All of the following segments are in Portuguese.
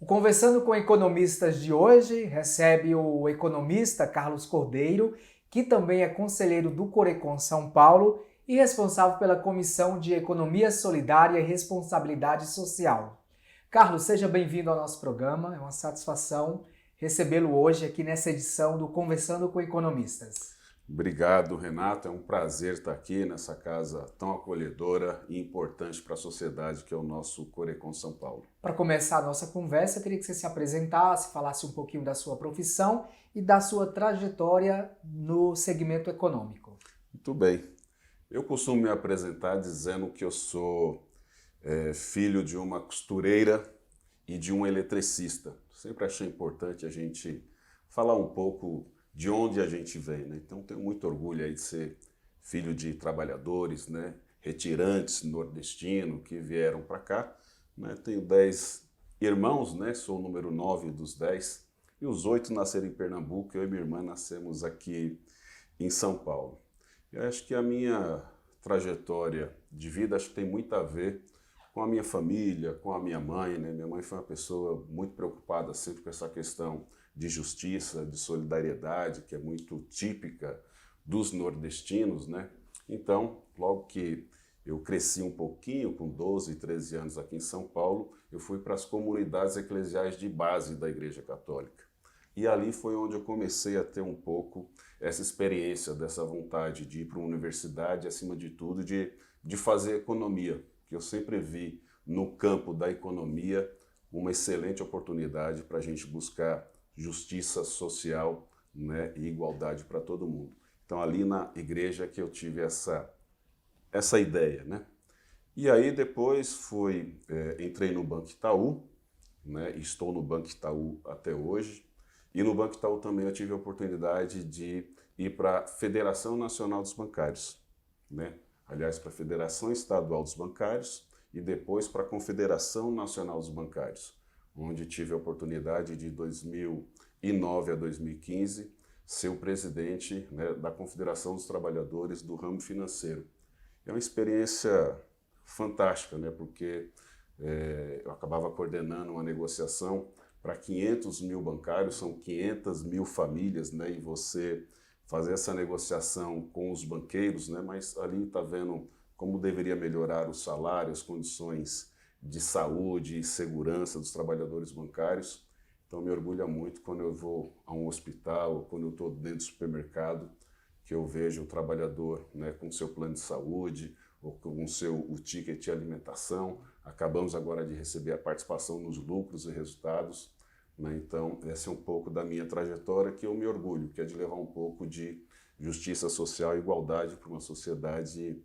O Conversando com Economistas de hoje recebe o economista Carlos Cordeiro, que também é conselheiro do Corecon São Paulo e responsável pela Comissão de Economia Solidária e Responsabilidade Social. Carlos, seja bem-vindo ao nosso programa, é uma satisfação recebê-lo hoje aqui nessa edição do Conversando com Economistas. Obrigado, Renato. É um prazer estar aqui nessa casa tão acolhedora e importante para a sociedade que é o nosso Corecon São Paulo. Para começar a nossa conversa, eu queria que você se apresentasse, falasse um pouquinho da sua profissão e da sua trajetória no segmento econômico. Muito bem. Eu costumo me apresentar dizendo que eu sou filho de uma costureira e de um eletricista. Sempre achei importante a gente falar um pouco de onde a gente vem, né? Então tenho muito orgulho aí de ser filho de trabalhadores, né? Retirantes nordestinos que vieram para cá, né? Tenho 10 irmãos, né? Sou o número 9 dos 10 e os 8 nasceram em Pernambuco. Eu e minha irmã nascemos aqui em São Paulo. Eu acho que a minha trajetória de vida acho que tem muito a ver com a minha família, com a minha mãe, né? Minha mãe foi uma pessoa muito preocupada sempre com essa questão de justiça, de solidariedade, que é muito típica dos nordestinos, né? Então, logo que eu cresci um pouquinho, com 12, 13 anos aqui em São Paulo, eu fui para as comunidades eclesiais de base da Igreja Católica. E ali foi onde eu comecei a ter um pouco essa experiência, dessa vontade de ir para uma universidade, acima de tudo, de fazer economia, que eu sempre vi no campo da economia uma excelente oportunidade para a gente buscar justiça social, né, e igualdade para todo mundo. Então ali na igreja que eu tive essa ideia, né? E aí depois entrei no Banco Itaú, né? Estou no Banco Itaú até hoje. E no Banco Itaú também eu tive a oportunidade de ir para a Federação Nacional dos Bancários, né? Aliás, para a Federação Estadual dos Bancários e depois para a Confederação Nacional dos Bancários, onde tive a oportunidade de 2009 a 2015 ser o presidente, né, da Confederação dos Trabalhadores do Ramo Financeiro. É uma experiência fantástica, né, porque eu acabava coordenando uma negociação para 500 mil bancários, são 500 mil famílias, né, e você fazer essa negociação com os banqueiros, né, mas ali está vendo como deveria melhorar o salário, as condições de saúde e segurança dos trabalhadores bancários. Então me orgulha muito quando eu vou a um hospital, ou quando eu estou dentro do supermercado, que eu vejo o trabalhador, né, com seu plano de saúde, ou com o ticket de alimentação. Acabamos agora de receber a participação nos lucros e resultados, né? Então essa é um pouco da minha trajetória que eu me orgulho, que é de levar um pouco de justiça social e igualdade para uma sociedade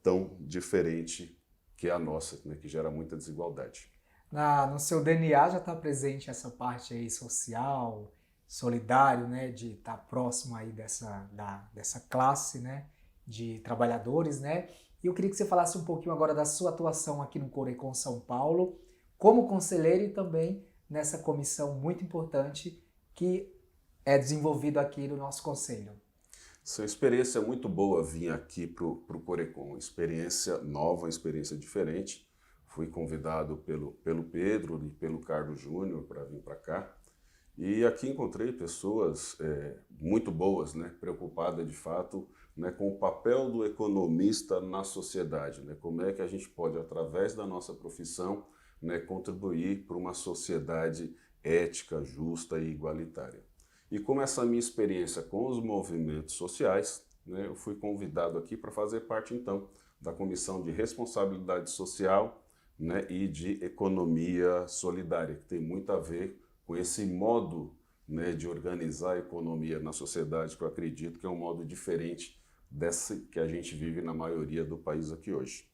tão diferente que é a nossa, né, que gera muita desigualdade. No seu DNA já está presente essa parte aí social, solidário, né, de estar próximo aí dessa classe, né, de trabalhadores, né? E eu queria que você falasse um pouquinho agora da sua atuação aqui no Corecon São Paulo, como conselheiro e também nessa comissão muito importante que é desenvolvida aqui no nosso conselho. Essa experiência é muito boa vir aqui para o Corecon, experiência nova, uma experiência diferente. Fui convidado pelo Pedro e pelo Carlos Júnior para vir para cá. E aqui encontrei pessoas muito boas, né, preocupadas de fato, né, com o papel do economista na sociedade, né, como é que a gente pode, através da nossa profissão, né, contribuir para uma sociedade ética, justa e igualitária. E como essa minha experiência com os movimentos sociais, né, eu fui convidado aqui para fazer parte, então, da Comissão de Responsabilidade Social, né, e de Economia Solidária, que tem muito a ver com esse modo, né, de organizar a economia na sociedade, que eu acredito que é um modo diferente desse que a gente vive na maioria do país aqui hoje.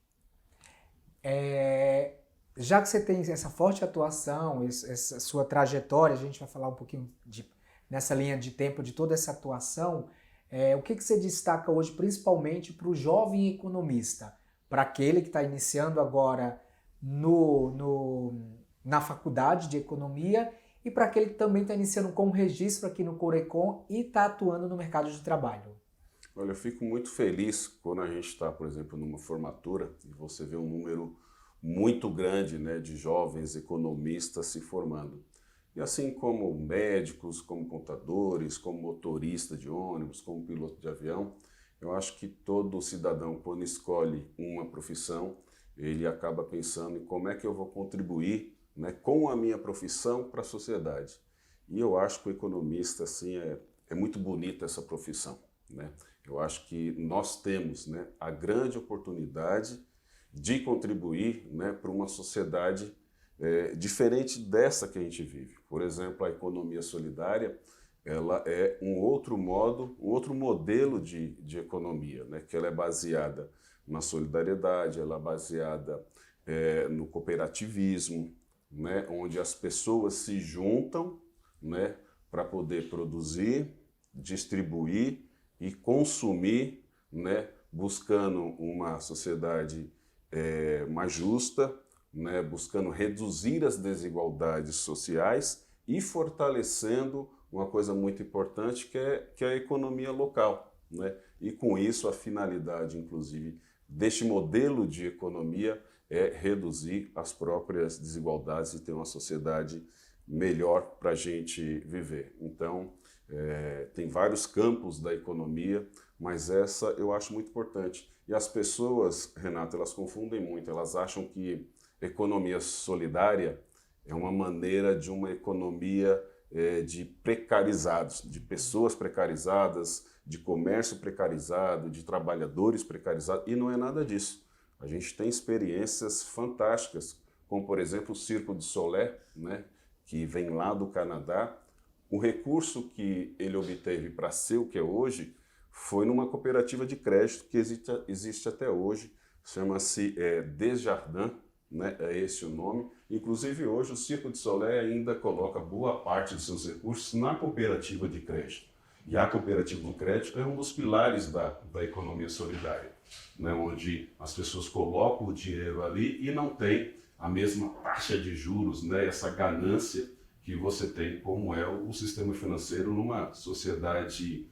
Já que você tem essa forte atuação, essa sua trajetória, a gente vai falar um pouquinho nessa linha de tempo de toda essa atuação, o que você destaca hoje principalmente para o jovem economista, para aquele que está iniciando agora na faculdade de economia e para aquele que também está iniciando com registro aqui no Corecon e está atuando no mercado de trabalho? Olha, eu fico muito feliz quando a gente está, por exemplo, numa formatura e você vê um número muito grande, né, de jovens economistas se formando. E assim como médicos, como contadores, como motorista de ônibus, como piloto de avião, eu acho que todo cidadão, quando escolhe uma profissão, ele acaba pensando em como é que eu vou contribuir, né, com a minha profissão para a sociedade. E eu acho que o economista, assim, é muito bonita essa profissão, né? Eu acho que nós temos, né, a grande oportunidade de contribuir, né, para uma sociedade diferente dessa que a gente vive. Por exemplo, a economia solidária, ela é um outro modo, um outro modelo de economia, né, que ela é baseada na solidariedade, ela é baseada no cooperativismo, né, onde as pessoas se juntam, né, para poder produzir, distribuir e consumir, né, buscando uma sociedade mais justa, né, buscando reduzir as desigualdades sociais e fortalecendo uma coisa muito importante que é a economia local, né? E com isso a finalidade, inclusive, deste modelo de economia é reduzir as próprias desigualdades e ter uma sociedade melhor para a gente viver. Então, tem vários campos da economia, mas essa eu acho muito importante. E as pessoas, Renato, elas confundem muito, elas acham que economia solidária é uma maneira de uma economia de precarizados, de pessoas precarizadas, de comércio precarizado, de trabalhadores precarizados, e não é nada disso. A gente tem experiências fantásticas, como por exemplo o Cirque du Soleil, né, que vem lá do Canadá. O recurso que ele obteve para ser o que é hoje foi numa cooperativa de crédito que existe até hoje, chama-se Desjardins, né, é esse o nome. Inclusive hoje o Cirque du Soleil ainda coloca boa parte de seus recursos na cooperativa de crédito. E a cooperativa de crédito é um dos pilares da economia solidária, né, onde as pessoas colocam o dinheiro ali e não tem a mesma taxa de juros, né, essa ganância que você tem, como é o sistema financeiro numa sociedade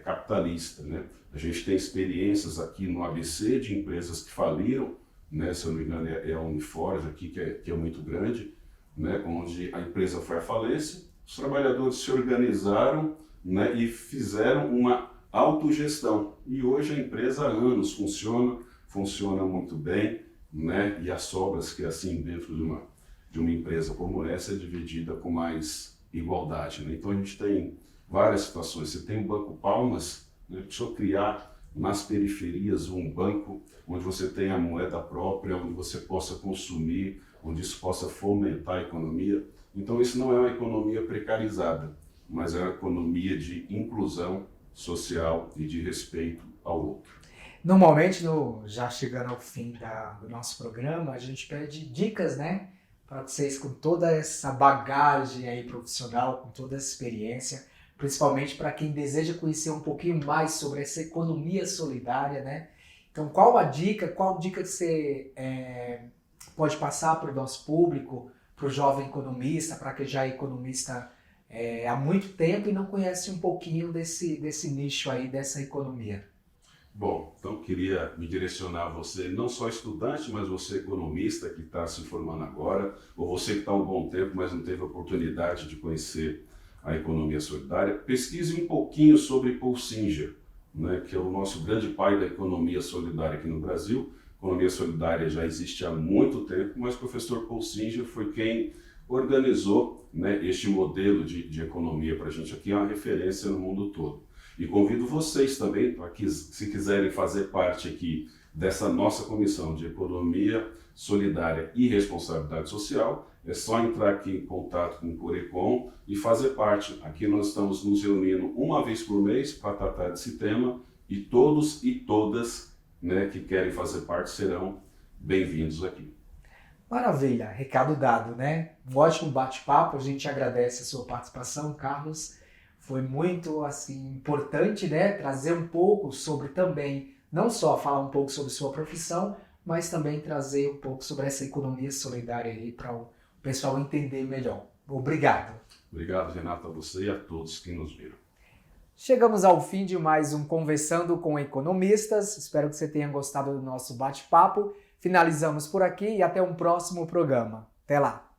capitalista, né? A gente tem experiências aqui no ABC de empresas que faliram, né? Se eu não me engano é a Uniforge aqui, que é muito grande, né? Onde a empresa foi à falência, os trabalhadores se organizaram, né? E fizeram uma autogestão. E hoje a empresa há anos funciona muito bem, né? E as sobras que assim dentro de uma empresa como essa é dividida com mais igualdade, né? Então a gente tem várias situações. Você tem o Banco Palmas, né? Precisou criar nas periferias um banco onde você tenha a moeda própria, onde você possa consumir, onde isso possa fomentar a economia. Então isso não é uma economia precarizada, mas é uma economia de inclusão social e de respeito ao outro. Normalmente, já chegando ao fim do nosso programa, a gente pede dicas, né? Para vocês com toda essa bagagem aí profissional, com toda essa experiência, principalmente para quem deseja conhecer um pouquinho mais sobre essa economia solidária, né? Então, qual dica que você pode passar para o nosso público, para o jovem economista, para quem já é economista há muito tempo e não conhece um pouquinho desse nicho aí, dessa economia? Bom, então queria me direcionar a você, não só estudante, mas você economista que está se formando agora, ou você que está há um bom tempo, mas não teve a oportunidade de conhecer a economia solidária. Pesquise um pouquinho sobre Paul Singer, né, que é o nosso grande pai da economia solidária aqui no Brasil. A economia solidária já existe há muito tempo, mas o professor Paul Singer foi quem organizou, né, este modelo de economia para a gente aqui, é uma referência no mundo todo. E convido vocês também, para que, se quiserem fazer parte aqui dessa nossa comissão de economia solidária e responsabilidade social, é só entrar aqui em contato com o Corecon e fazer parte. Aqui nós estamos nos reunindo uma vez por mês para tratar desse tema e todos e todas, né, que querem fazer parte serão bem-vindos aqui. Maravilha, recado dado, né? Um ótimo bate-papo, a gente agradece a sua participação, Carlos. Foi muito assim importante, né, trazer um pouco sobre também, não só falar um pouco sobre sua profissão, mas também trazer um pouco sobre essa economia solidária aí para o pessoal entender melhor. Obrigado. Obrigado, Renato, a você e a todos que nos viram. Chegamos ao fim de mais um Conversando com Economistas. Espero que você tenha gostado do nosso bate-papo. Finalizamos por aqui e até um próximo programa. Até lá!